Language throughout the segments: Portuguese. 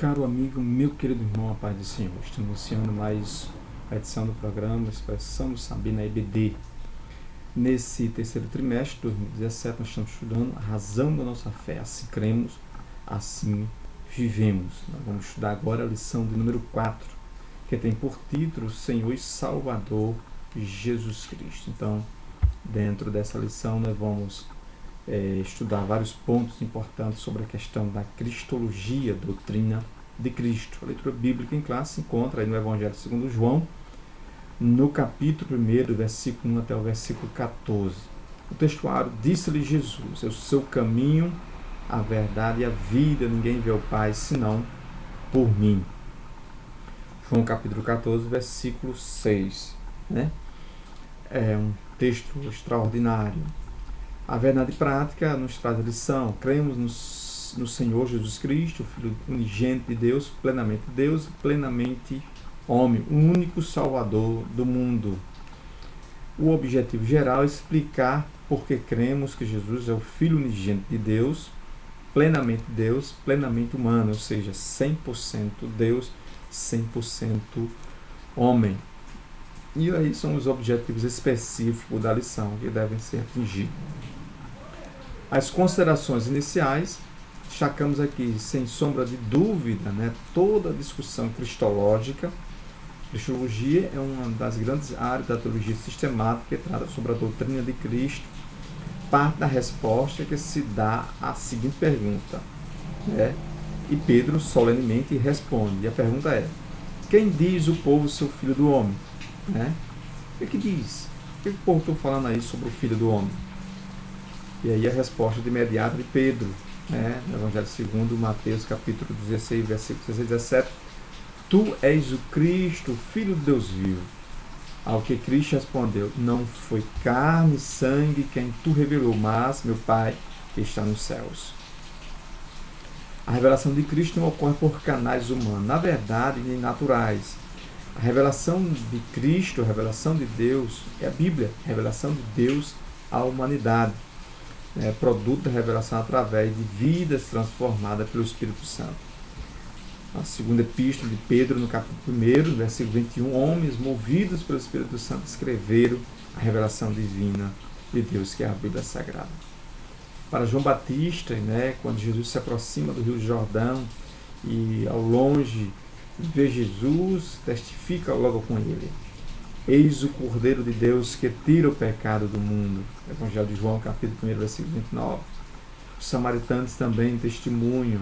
Caro amigo, meu querido irmão, a paz do Senhor. Estamos iniciando mais a edição do programa Expressão do Saber na EBD. Nesse terceiro trimestre de 2017, nós estamos estudando a razão da nossa fé. Assim cremos, assim vivemos. Nós vamos estudar agora a lição de número 4, que tem por título Senhor e Salvador Jesus Cristo. Então, dentro dessa lição, nós vamos estudar vários pontos importantes sobre a questão da cristologia, doutrina de Cristo. A leitura bíblica em classe se encontra aí no Evangelho segundo João, no capítulo 1, versículo 1 até o versículo 14. O textuário: disse-lhe Jesus: eu sou o caminho, a verdade e a vida, ninguém vê o Pai senão por mim. João capítulo 14, versículo 6. É um texto extraordinário. A verdade prática nos traz a lição. Cremos no Senhor Jesus Cristo, Filho unigênito de Deus, plenamente homem, o único Salvador do mundo. O objetivo geral é explicar por que cremos que Jesus é o Filho unigênito de Deus, plenamente humano, ou seja, 100% Deus, 100% homem. E aí são os objetivos específicos da lição que devem ser atingidos. As considerações iniciais, destacamos aqui, sem sombra de dúvida, toda a discussão cristológica. Cristologia é uma das grandes áreas da teologia sistemática que trata sobre a doutrina de Cristo. Parte da resposta que se dá à seguinte pergunta. E Pedro solenemente responde. E a pergunta é: quem diz o povo ser o Filho do Homem? O que diz? O que o povo está falando aí sobre o Filho do Homem? E aí a resposta de imediato de Pedro, no Evangelho segundo Mateus, capítulo 16, versículo 16 e 17. Tu és o Cristo, Filho de Deus vivo. Ao que Cristo respondeu: não foi carne e sangue quem tu revelou, mas meu Pai que está nos céus. A revelação de Cristo não ocorre por canais humanos, na verdade, nem naturais. A revelação de Cristo, a revelação de Deus, é a Bíblia, a revelação de Deus à humanidade. Produto da revelação através de vidas transformadas pelo Espírito Santo. A segunda epístola de Pedro, no capítulo 1, versículo 21, homens movidos pelo Espírito Santo escreveram a revelação divina de Deus, que é a Bíblia Sagrada. Para João Batista, quando Jesus se aproxima do Rio Jordão e ao longe vê Jesus, testifica logo com ele: eis o Cordeiro de Deus que tira o pecado do mundo. Evangelho de João, capítulo 1, versículo 29. Os samaritanos também testemunham.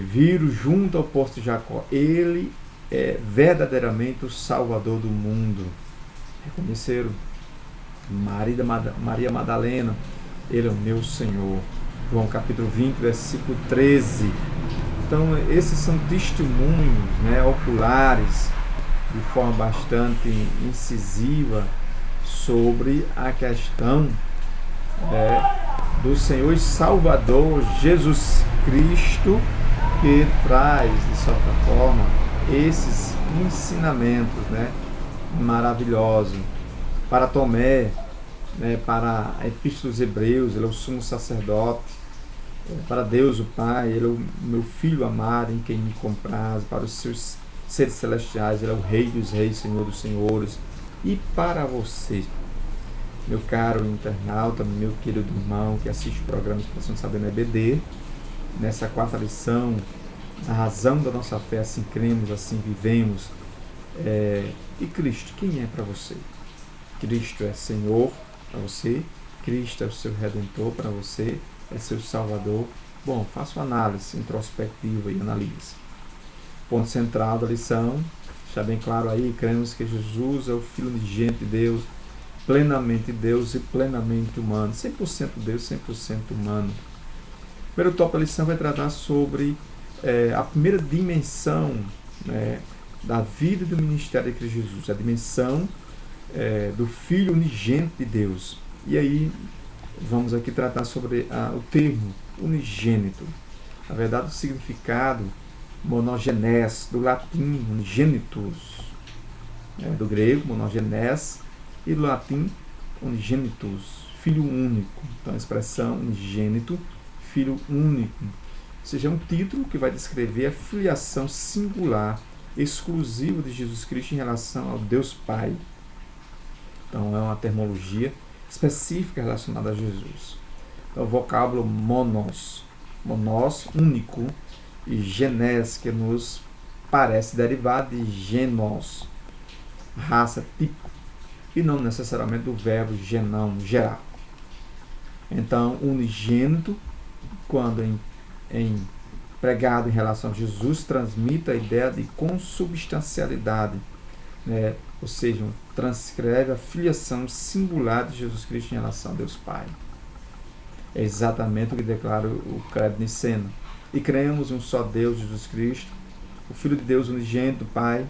Viram junto ao poço de Jacó. Ele é verdadeiramente o Salvador do mundo. Reconheceram Maria Madalena: ele é o meu Senhor. João capítulo 20, versículo 13. Então, esses são testemunhos oculares, de forma bastante incisiva, sobre a questão do Senhor e Salvador Jesus Cristo, que traz, de certa forma, esses ensinamentos maravilhosos. Para Tomé, para a Epístola dos Hebreus, ele é o sumo sacerdote. Para Deus o Pai, ele é o meu Filho amado, em quem me compraz. Para os seus seres celestiais, ele é o Rei dos Reis, Senhor dos Senhores. E para você, meu caro internauta, meu querido irmão que assiste o programa Expressão do Saber na EBD, nessa quarta lição, a razão da nossa fé, assim cremos, assim vivemos. E Cristo, quem é para você? Cristo é Senhor para você, Cristo é o seu Redentor para você, é seu Salvador. Bom, faça uma análise introspectiva e analise. Ponto central da lição, está bem claro aí, cremos que Jesus é o Filho unigênito de Deus, plenamente Deus e plenamente humano, 100% Deus, 100% humano. O primeiro tópico da lição vai tratar sobre a primeira dimensão da vida e do ministério de Cristo Jesus, a dimensão do Filho unigênito de Deus. E aí vamos aqui tratar sobre o termo unigênito. Na verdade, o significado monogenes, do latim unigenitus, do grego monogenes, e do latim unigenitus, filho único. Então a expressão unigênito, filho único. seja, é um título que vai descrever a filiação singular, exclusiva de Jesus Cristo em relação ao Deus Pai. Então, é uma terminologia específica relacionada a Jesus. Então, o vocábulo monos, único, e genés, que nos parece derivar de genos, raça, tipo, e não necessariamente do verbo genão, gerar. Então, unigênito, quando pregado em relação a Jesus, transmite a ideia de consubstancialidade, né? Ou seja, transcreve a filiação singular de Jesus Cristo em relação a Deus Pai. É exatamente o que declara o credo niceno. E cremos em um só Deus, Jesus Cristo, o Filho de Deus unigênito do Pai,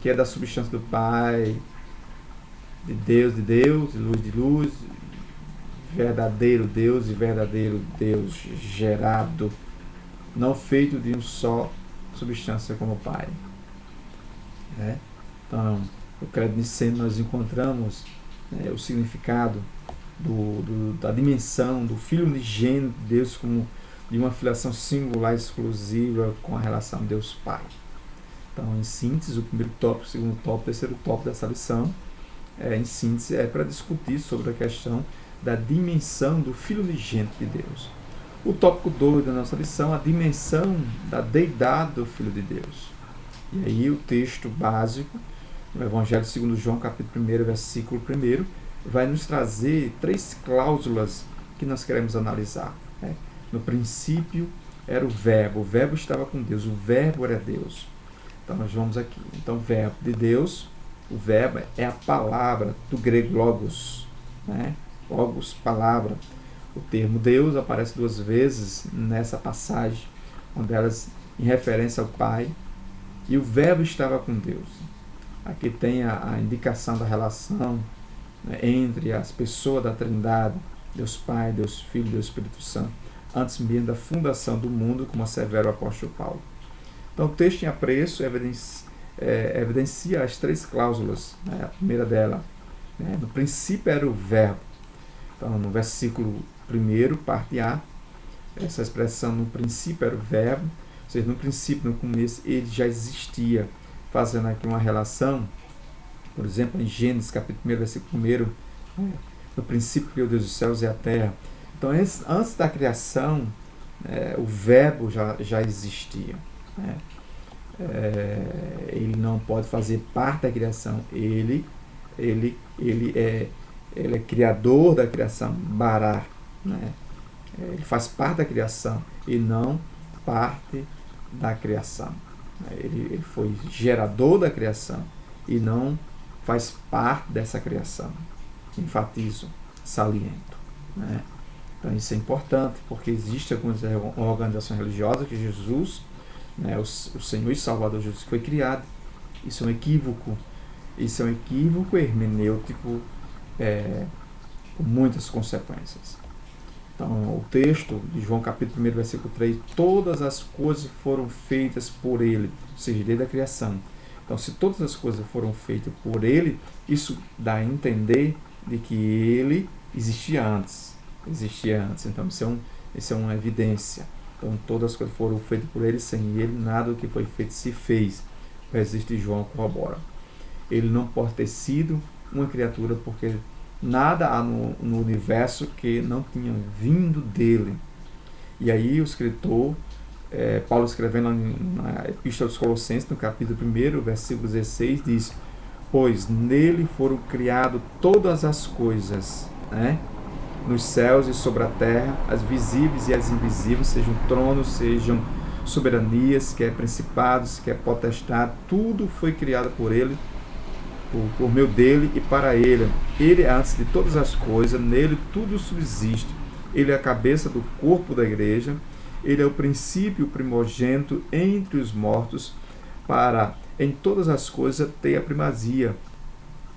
que é da substância do Pai, de Deus, de luz, verdadeiro Deus e verdadeiro Deus gerado, não feito de um só substância como o Pai. Então, no credo niceno nós encontramos o significado da dimensão do Filho unigênito de Deus como de uma filiação singular exclusiva com a relação a Deus Pai. Então, em síntese, o primeiro tópico, o segundo tópico, o terceiro tópico dessa lição, em síntese, é para discutir sobre a questão da dimensão do Filho unigênito de Deus. O tópico 2 da nossa lição, a dimensão da deidade do Filho de Deus. E aí o texto básico, no Evangelho segundo João, capítulo 1, versículo 1, vai nos trazer 3 cláusulas que nós queremos analisar. No princípio era o verbo estava com Deus, o verbo era Deus. Então nós vamos aqui. Então, o verbo de Deus, o verbo é a palavra do grego logos. Logos, palavra. O termo Deus aparece 2 vezes nessa passagem, uma delas em referência ao Pai, e o verbo estava com Deus. Aqui tem a indicação da relação entre as pessoas da Trindade, Deus Pai, Deus Filho, Deus Espírito Santo, antes mesmo da fundação do mundo, como assevera o apóstolo Paulo. Então, o texto em apreço evidencia as 3 cláusulas. A primeira dela, no princípio era o verbo. Então, no versículo 1, parte A, essa expressão no princípio era o verbo, ou seja, no princípio, no começo, ele já existia, fazendo aqui uma relação, por exemplo, em Gênesis, capítulo 1, versículo 1, no princípio criou Deus os céus e a terra. Então, antes da criação, o verbo já existia. Ele não pode fazer parte da criação, ele é criador da criação, bará, ele faz parte da criação e não parte da criação. Ele foi gerador da criação e não faz parte dessa criação. Enfatizo, saliento. Então isso é importante, porque existe algumas organizações religiosas que Jesus, o Senhor e Salvador Jesus foi criado. Isso é um equívoco. Isso é um equívoco hermenêutico com muitas consequências. Então, o texto de João capítulo 1, versículo 3, todas as coisas foram feitas por ele, ou seja, desde a criação. Então, se todas as coisas foram feitas por ele, isso dá a entender de que ele existia antes. Então, isso é uma evidência. Então, todas as coisas foram feitas por ele, sem ele, nada do que foi feito se fez. O registro de João corrobora. Ele não pode ter sido uma criatura, porque nada há no universo que não tinha vindo dele. E aí o escritor, Paulo escrevendo na Epístola dos Colossenses, no capítulo 1, versículo 16, diz: pois nele foram criadas todas as coisas, nos céus e sobre a terra, as visíveis e as invisíveis, sejam tronos, sejam soberanias, quer principados, quer potestade, tudo foi criado por ele, por meio dele e para ele. Ele é antes de todas as coisas, nele tudo subsiste. Ele é a cabeça do corpo da igreja, ele é o princípio, o primogênito entre os mortos, para em todas as coisas ter a primazia,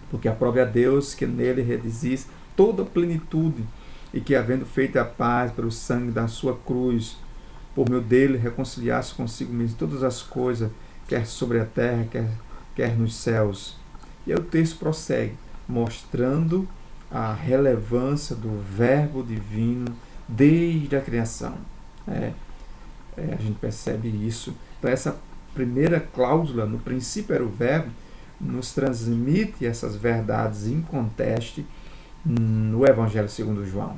porque aprove a Deus que nele redizis toda a plenitude, e que havendo feito a paz pelo sangue da sua cruz, por meio dele reconciliasse consigo mesmo todas as coisas, quer sobre a terra, quer nos céus. E aí o texto prossegue, mostrando a relevância do verbo divino desde a criação. A gente percebe isso. Então, essa primeira cláusula, no princípio era o verbo, nos transmite essas verdades inconteste no Evangelho segundo João.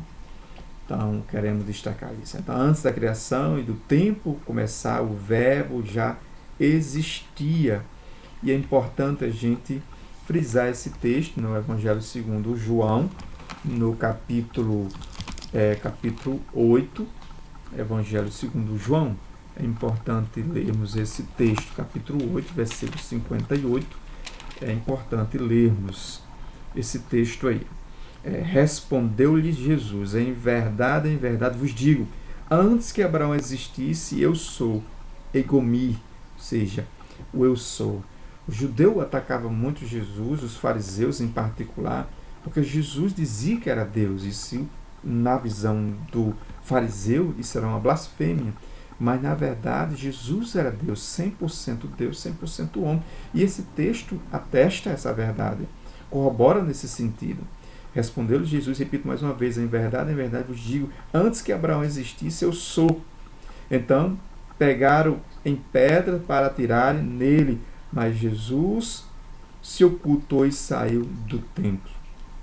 Então, queremos destacar isso. Então, antes da criação e do tempo começar, o verbo já existia. E é importante a gente frisar esse texto no Evangelho segundo João, no capítulo 8, Evangelho segundo João. É importante lermos esse texto, capítulo 8, versículo 58. É importante lermos esse texto aí. Respondeu-lhe Jesus: em verdade vos digo, antes que Abraão existisse, eu sou. Egomi, ou seja, o eu sou. O judeu atacava muito Jesus, os fariseus em particular, porque Jesus dizia que era Deus. E se na visão do fariseu isso era uma blasfêmia, mas na verdade Jesus era Deus, 100% Deus, 100% homem. E esse texto atesta essa verdade, corrobora nesse sentido. Respondeu-lhe Jesus, repito mais uma vez, em verdade vos digo, antes que Abraão existisse, eu sou. Então, pegaram em pedra para atirarem nele, mas Jesus se ocultou e saiu do templo.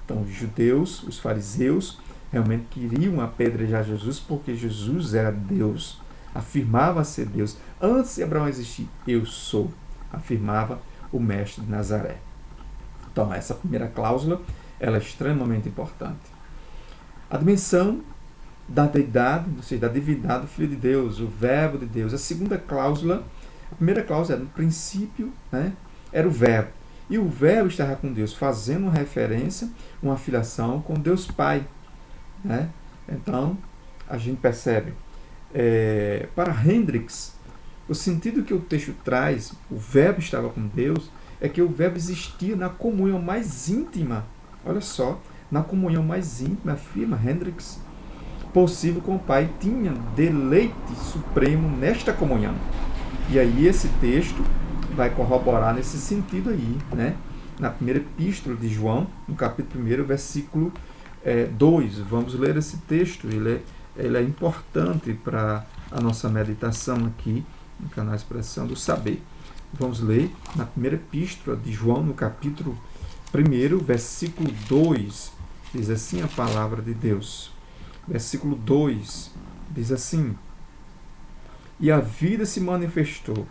Então, os judeus, os fariseus, realmente queriam apedrejar Jesus porque Jesus era Deus, afirmava ser Deus. Antes de Abraão existir, eu sou, afirmava o mestre de Nazaré. Então, essa primeira cláusula, ela é extremamente importante. A dimensão da deidade, ou seja, da divindade do Filho de Deus, o Verbo de Deus. A segunda cláusula, a primeira cláusula era no princípio, era o Verbo. E o Verbo estava com Deus, fazendo uma referência, uma filiação com Deus Pai. Então, a gente percebe, para Hendricks, o sentido que o texto traz, o Verbo estava com Deus, é que o Verbo existia na comunhão mais íntima, olha só, na comunhão mais íntima, afirma Hendricks, possível com o Pai, tinha deleite supremo nesta comunhão. E aí esse texto vai corroborar nesse sentido aí, na primeira epístola de João, no capítulo 1, versículo 2. Vamos ler esse texto, ele é importante para a nossa meditação aqui, no canal Expressão do Saber. Vamos ler na primeira epístola de João, no capítulo 1, versículo 2, diz assim a palavra de Deus. Versículo 2 diz assim: e a vida se manifestou,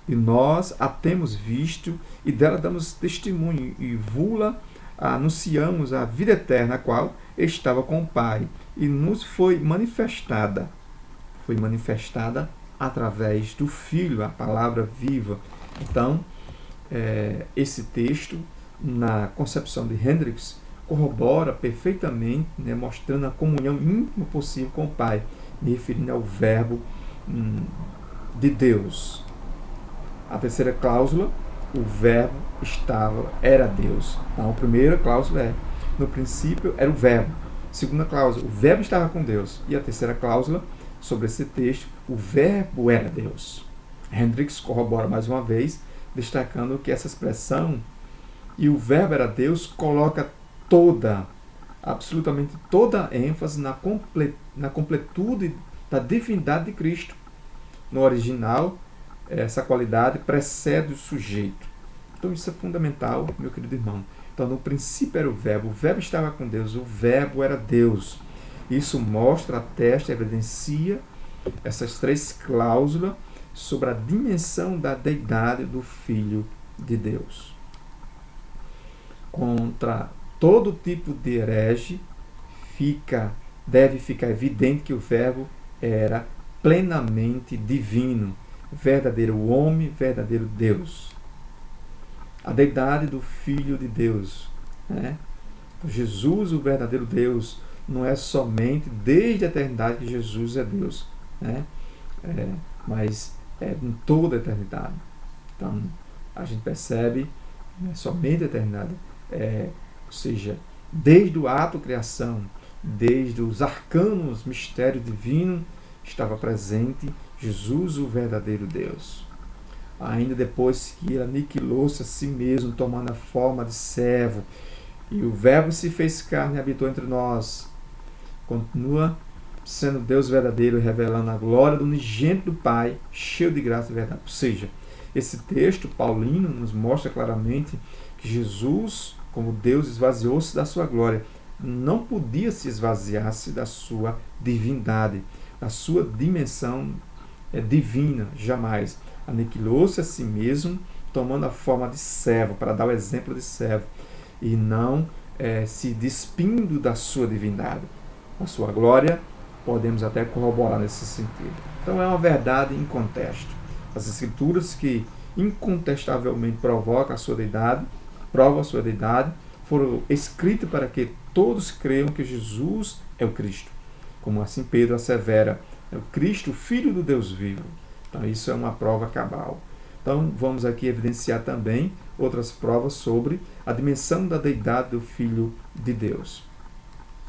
e nós a temos visto, e dela damos testemunho, e vula anunciamos a vida eterna, a qual estava com o Pai, e nos foi manifestada através do Filho, a palavra viva. Então, esse texto, na concepção de Hendricks, corrobora perfeitamente, mostrando a comunhão íntima possível com o Pai, me referindo ao Verbo de Deus. A terceira cláusula, o Verbo era Deus. Então, a primeira cláusula no princípio era o Verbo. Segunda cláusula, o Verbo estava com Deus. E a terceira cláusula, sobre esse texto, o Verbo era Deus. Hendricks corrobora mais uma vez, destacando que essa expressão, e o Verbo era Deus, coloca absolutamente toda a ênfase na completude da divindade de Cristo. No original, essa qualidade precede o sujeito. Então isso é fundamental, meu querido irmão. Então, no princípio era o Verbo estava com Deus, o Verbo era Deus. Isso mostra, atesta, evidencia essas três cláusulas sobre a dimensão da deidade do Filho de Deus. Contra todo tipo de herege, deve ficar evidente que o Verbo era plenamente divino, verdadeiro homem, verdadeiro Deus. A deidade do Filho de Deus. Jesus, o verdadeiro Deus, não é somente desde a eternidade que Jesus é Deus, mas é em toda a eternidade. Então, a gente percebe, não é somente a eternidade, ou seja, desde o ato criação, desde os arcanos mistério divino, estava presente Jesus, o verdadeiro Deus. Ainda depois que ele aniquilou-se a si mesmo, tomando a forma de servo, e o Verbo se fez carne e habitou entre nós, continua sendo Deus verdadeiro, revelando a glória do unigênito do Pai, cheio de graça e verdade. Ou seja, esse texto paulino nos mostra claramente que Jesus, como Deus, esvaziou-se da sua glória. Não podia se esvaziar-se da sua divindade, da sua dimensão divina, jamais. Aniquilou-se a si mesmo, tomando a forma de servo, para dar o exemplo de servo, e não se despindo da sua divindade. A sua glória, podemos até corroborar nesse sentido. Então é uma verdade em contexto. As Escrituras que incontestavelmente provam a sua deidade, foram escritas para que todos creiam que Jesus é o Cristo. Como assim Pedro assevera, é o Cristo, o Filho do Deus vivo. Então isso é uma prova cabal. Então vamos aqui evidenciar também outras provas sobre a dimensão da deidade do Filho de Deus.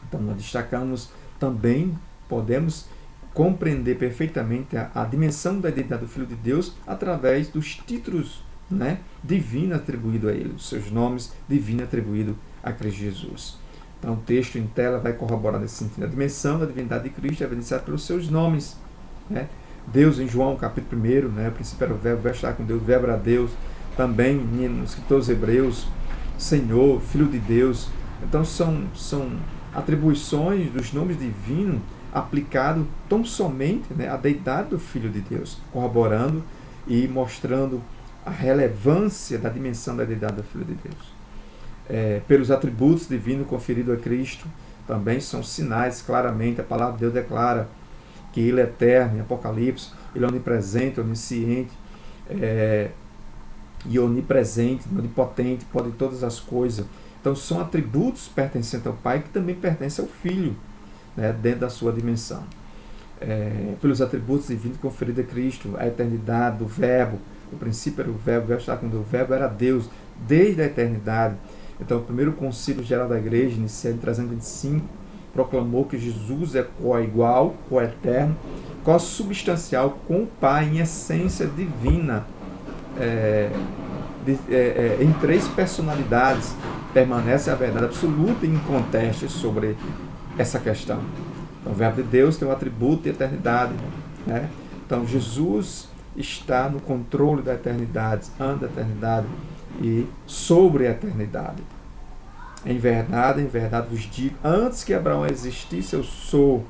Então nós destacamos também, podemos compreender perfeitamente a dimensão da deidade do Filho de Deus através dos títulos divinos atribuídos a ele, os seus nomes divinos atribuídos a Cristo Jesus. Então o texto em tela vai corroborar nesse sentido. A dimensão da divindade de Cristo é evidenciada pelos seus nomes. Deus, em João capítulo 1, o princípio era o verbo, o verbo estava com Deus, o verbo era Deus. Também nos escritores hebreus, Senhor, Filho de Deus. Então são atribuições dos nomes divinos aplicados tão somente à deidade do Filho de Deus, corroborando e mostrando a relevância da dimensão da deidade do Filho de Deus. Pelos atributos divinos conferidos a Cristo, também são sinais, claramente, a palavra de Deus declara que Ele é eterno, em Apocalipse, Ele é onipresente, onisciente, e onipresente, onipotente, pode todas as coisas. Então são atributos pertencentes ao Pai que também pertencem ao Filho, dentro da sua dimensão. Pelos atributos divinos conferidos a Cristo, a eternidade do Verbo, o princípio era o Verbo, o Verbo estava com Deus, o Verbo era Deus desde a eternidade. Então o primeiro concílio geral da igreja, iniciado em 325, proclamou que Jesus é coigual, coeterno, co-substancial com o Pai em essência divina, em três personalidades. Permanece a verdade absoluta e inconteste sobre essa questão. Então, o Verbo de Deus tem um atributo de eternidade. Então, Jesus está no controle da eternidade, antes da eternidade e sobre a eternidade. Em verdade vos digo, antes que Abraão existisse, eu sou.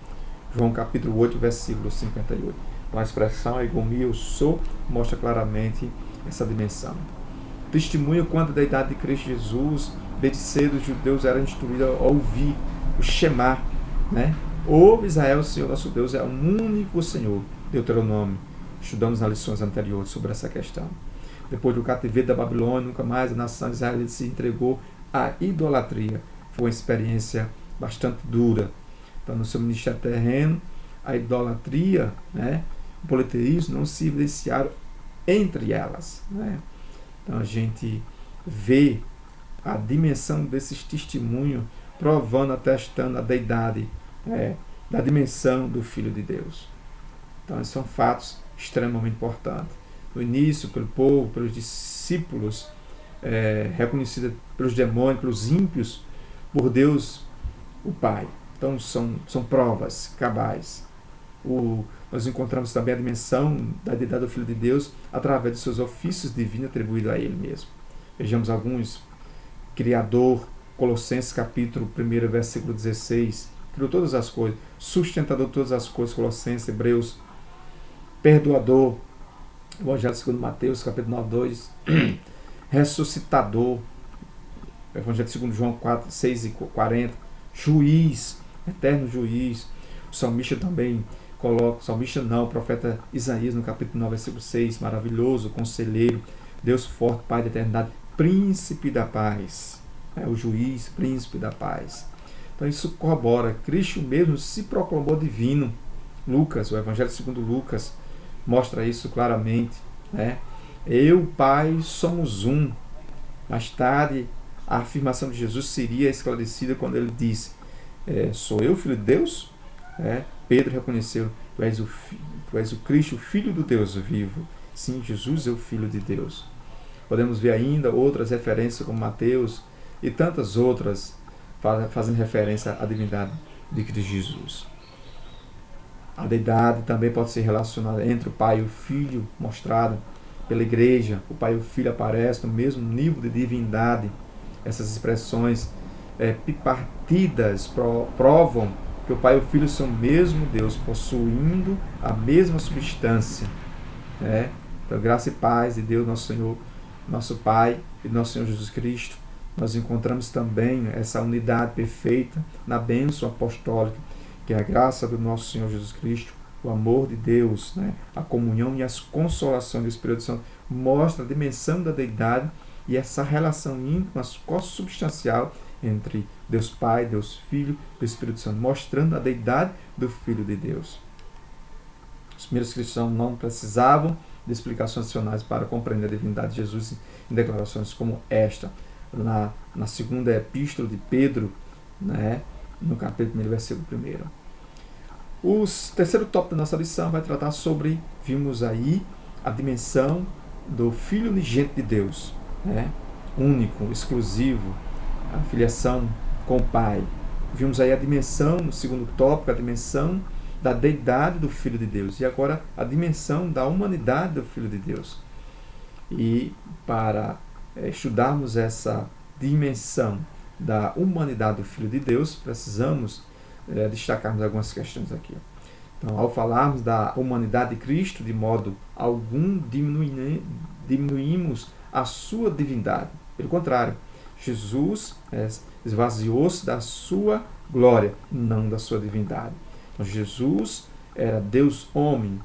João capítulo 8, versículo 58. Então, a expressão, a igomia, eu sou, mostra claramente essa dimensão. Testemunho quanto à deidade de Cristo Jesus, desde cedo os judeus eram instruídos a ouvir o Shema, Ouve Israel, o Senhor nosso Deus é o único Senhor. Deuteronômio. Estudamos nas lições anteriores sobre essa questão. Depois do cativeiro da Babilônia, nunca mais a nação de Israel se entregou à idolatria. Foi uma experiência bastante dura. Então, no seu ministério terreno, a idolatria, o politeísmo não se evidenciaram entre elas. Então, a gente vê a dimensão desses testemunhos provando, atestando a deidade da dimensão do Filho de Deus. Então, esses são fatos extremamente importantes. No início, pelo povo, pelos discípulos, reconhecida pelos demônios, pelos ímpios, por Deus, o Pai. Então, são provas cabais. Nós encontramos também a dimensão da deidade do Filho de Deus através de seus ofícios divinos atribuídos a Ele mesmo. Vejamos alguns. Criador, Colossenses capítulo 1, versículo 16, criou todas as coisas, sustentador de todas as coisas, Colossenses, Hebreus, perdoador, Evangelho segundo Mateus, capítulo 9, 2, ressuscitador, Evangelho segundo João 4, 6 e 40, juiz, eterno juiz. O salmista também coloca, o profeta Isaías no capítulo 9, versículo 6, maravilhoso, conselheiro, Deus forte, Pai da eternidade, príncipe da paz, o juiz, príncipe da paz. Então isso corrobora, Cristo mesmo se proclamou divino. Lucas, o Evangelho segundo Lucas, mostra isso claramente. Eu, Pai, somos um. Mais tarde, a afirmação de Jesus seria esclarecida quando ele disse, sou eu, Filho de Deus? Pedro reconheceu, tu és o Cristo, o Filho do Deus vivo. Sim, Jesus é o Filho de Deus. Podemos ver ainda outras referências como Mateus e tantas outras fazendo referência à divindade de Cristo Jesus. A deidade também pode ser relacionada entre o Pai e o Filho, mostrada pela igreja. O Pai e o Filho aparecem no mesmo nível de divindade. Essas expressões bipartidas provam que o Pai e o Filho são o mesmo Deus, possuindo a mesma substância. Né? Então, graça e paz de Deus, nosso Senhor, nosso Pai e nosso Senhor Jesus Cristo. Nós encontramos também essa unidade perfeita na bênção apostólica, que é a graça do nosso Senhor Jesus Cristo, o amor de Deus, né? A comunhão e as consolações do Espírito Santo mostra a dimensão da deidade e essa relação íntima, consubstancial entre Deus Pai, Deus Filho e o Espírito Santo, mostrando a deidade do Filho de Deus. Os primeiros cristãos não precisavam de explicações adicionais para compreender a divindade de Jesus em declarações como esta, na segunda epístola de Pedro, né, no capítulo 1, versículo 1. O terceiro tópico da nossa lição vai tratar sobre, vimos aí, a dimensão do Filho unigênito de Deus, né, único, exclusivo, a filiação com o Pai. Vimos aí a dimensão, no segundo tópico, a dimensão da deidade do Filho de Deus. E agora a dimensão da humanidade do Filho de Deus. E para estudarmos essa dimensão da humanidade do Filho de Deus, precisamos destacarmos algumas questões aqui. Então, ao falarmos da humanidade de Cristo, de modo algum diminuímos a sua divindade. Pelo contrário, Jesus esvaziou-se da sua glória, não da sua divindade. Então, Jesus era Deus homem.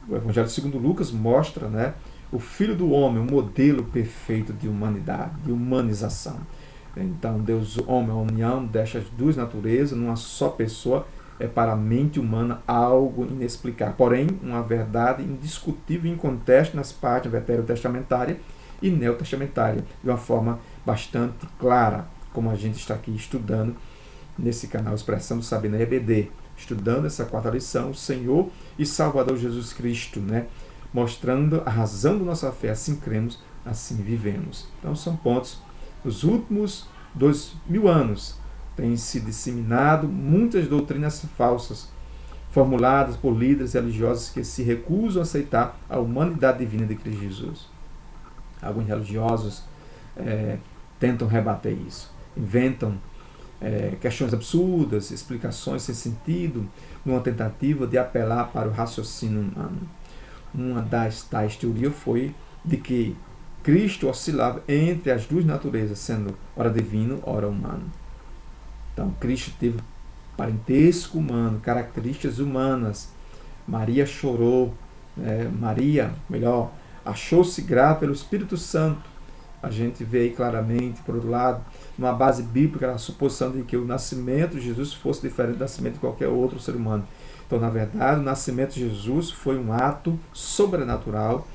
O Evangelho segundo Lucas mostra, né, o Filho do Homem, um modelo perfeito de humanidade, de humanização. Então, Deus homem, a união destas duas naturezas numa só pessoa, é para a mente humana algo inexplicável. Porém, uma verdade indiscutível e inconteste nas partes veterotestamentária e neotestamentária, de uma forma bastante clara, como a gente está aqui estudando nesse canal Expressão do Saber na EBD, estudando essa quarta lição, o Senhor e Salvador Jesus Cristo, né? Mostrando a razão da nossa fé, assim cremos, assim vivemos. Então são pontos. Nos últimos 2000 anos têm se disseminado muitas doutrinas falsas, formuladas por líderes religiosos que se recusam a aceitar a humanidade divina de Cristo Jesus. Alguns religiosos tentam rebater isso, inventam questões absurdas, explicações sem sentido, numa tentativa de apelar para o raciocínio humano. Uma das tais teorias foi de que Cristo oscilava entre as duas naturezas, sendo ora divino, ora humano. Então, Cristo teve parentesco humano, características humanas. Maria chorou, achou-se grata pelo Espírito Santo. A gente vê aí claramente, por outro lado, numa base bíblica, a suposição de que o nascimento de Jesus fosse diferente do nascimento de qualquer outro ser humano. Então, na verdade, o nascimento de Jesus foi um ato sobrenatural,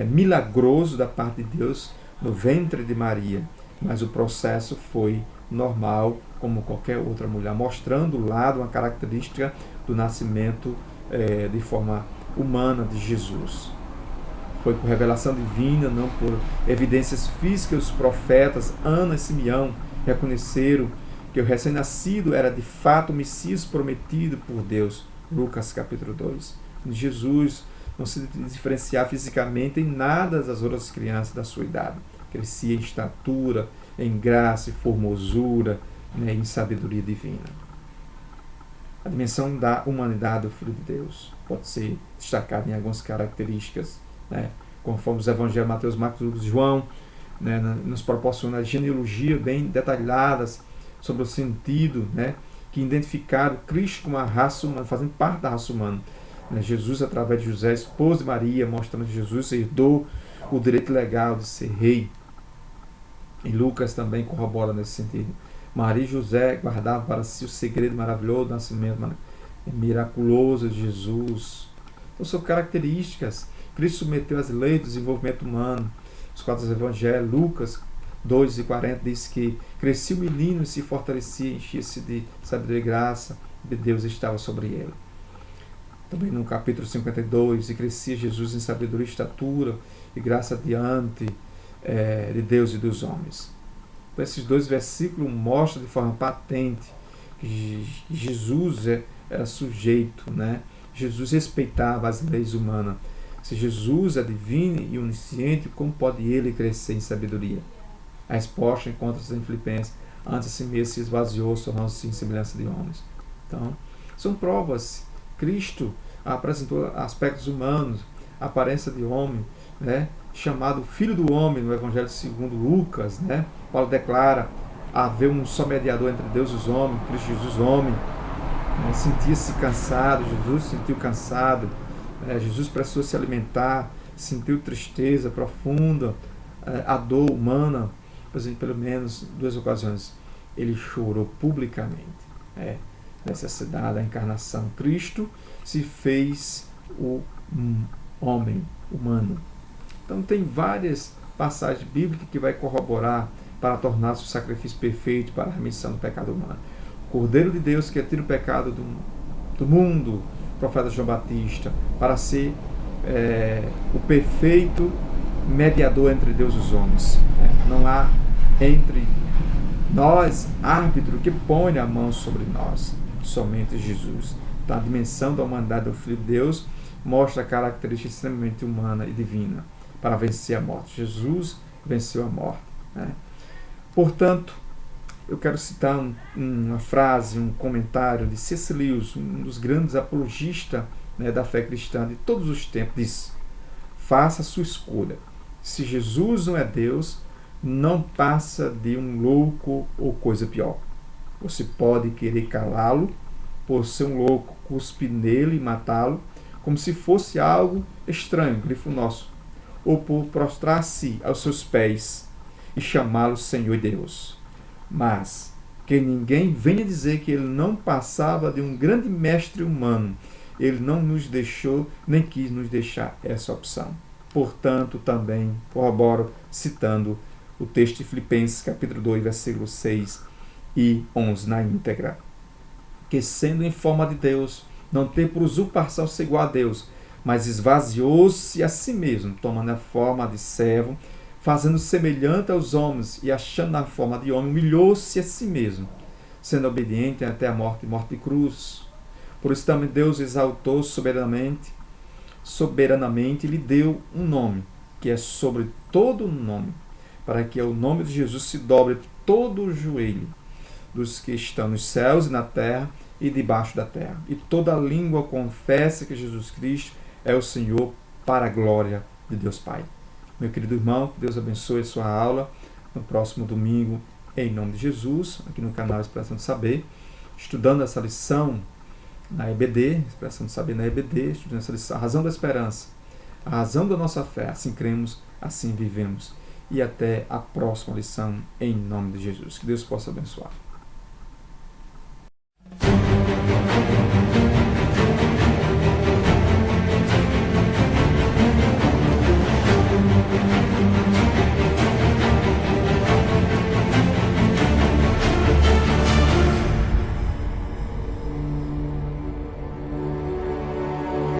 milagroso da parte de Deus no ventre de Maria. Mas o processo foi normal, como qualquer outra mulher, mostrando o lado, uma característica do nascimento de forma humana de Jesus. Foi por revelação divina, não por evidências físicas. Os profetas Ana e Simeão reconheceram que o recém-nascido era de fato o Messias prometido por Deus. Lucas capítulo 2. Jesus não se diferenciava fisicamente em nada das outras crianças da sua idade. Crescia em estatura, em graça e formosura, em sabedoria divina. A dimensão da humanidade do Filho de Deus pode ser destacada em algumas características, conforme os evangelhos Mateus, Marcos, Lucas e João, nos proporciona genealogia bem detalhadas sobre o sentido, que identificaram Cristo como a raça humana, fazendo parte da raça humana. Jesus, através de José, esposo de Maria, mostrando que Jesus herdou o direito legal de ser rei. E Lucas também corrobora nesse sentido. Maria e José guardavam para si o segredo maravilhoso do nascimento miraculoso de Jesus. Então são características. Cristo submeteu as leis do desenvolvimento humano. Os quatro evangelhos, Lucas 2:40 diz que crescia o menino e se fortalecia, enchia-se de sabedoria e graça, de Deus estava sobre ele. Também no capítulo 52, e crescia Jesus em sabedoria e estatura e graça diante de Deus e dos homens. Então, esses dois versículos mostram de forma patente que Jesus era sujeito, né? Jesus respeitava as leis humanas. Se Jesus é divino e onisciente, como pode ele crescer em sabedoria? A resposta encontra-se em Filipenses: antes a si mesmo se esvaziou, tornando-se em semelhança de homens. Então, são provas. Cristo apresentou aspectos humanos, a aparência de homem, né? Chamado Filho do Homem no Evangelho segundo Lucas, né? Paulo declara haver um só mediador entre Deus e os homens, Cristo Jesus homem, né? Sentia-se cansado, Jesus se sentiu cansado, né? Jesus precisou se alimentar, sentiu tristeza profunda, a dor humana, pelo menos 2 ocasiões ele chorou publicamente. Necessidade da encarnação. Cristo se fez o homem humano. Então tem várias passagens bíblicas que vai corroborar para tornar-se o sacrifício perfeito para a remissão do pecado humano. O Cordeiro de Deus que tira o pecado do mundo, o profeta João Batista, para ser o perfeito mediador entre Deus e os homens. Não há entre nós árbitro que põe a mão sobre nós, somente Jesus. Então, a dimensão da humanidade do Filho de Deus mostra a característica extremamente humana e divina para vencer a morte. Jesus venceu a morte. Portanto, eu quero citar uma frase, um comentário de C.S. Lewis, um dos grandes apologistas da fé cristã de todos os tempos, diz: faça a sua escolha. Se Jesus não é Deus, não passa de um louco ou coisa pior. Você pode querer calá-lo por ser um louco, cuspir nele e matá-lo, como se fosse algo estranho, grifo nosso, ou por prostrar-se aos seus pés e chamá-lo Senhor e Deus. Mas que ninguém venha dizer que ele não passava de um grande mestre humano. Ele não nos deixou, nem quis nos deixar essa opção. Portanto, também corroboro citando o texto de Filipenses, capítulo 2, versículos 6 e 11, na íntegra. Que sendo em forma de Deus, não tem por usurpação ser igual a Deus, mas esvaziou-se a si mesmo, tomando a forma de servo, fazendo semelhante aos homens, e achando a forma de homem, humilhou-se a si mesmo, sendo obediente até a morte de cruz. Por isso também Deus exaltou soberanamente lhe deu um nome, que é sobre todo nome, para que ao nome de Jesus se dobre todo o joelho dos que estão nos céus e na terra e debaixo da terra, e toda língua confesse que Jesus Cristo é o Senhor, para a glória de Deus Pai. Meu querido irmão, que Deus abençoe a sua aula no próximo domingo, em nome de Jesus, aqui no canal Expressão de Saber, estudando essa lição na EBD, Expressão de Saber na EBD, estudando essa lição, a razão da esperança, a razão da nossa fé, assim cremos, assim vivemos. E até a próxima lição, em nome de Jesus. Que Deus possa abençoar.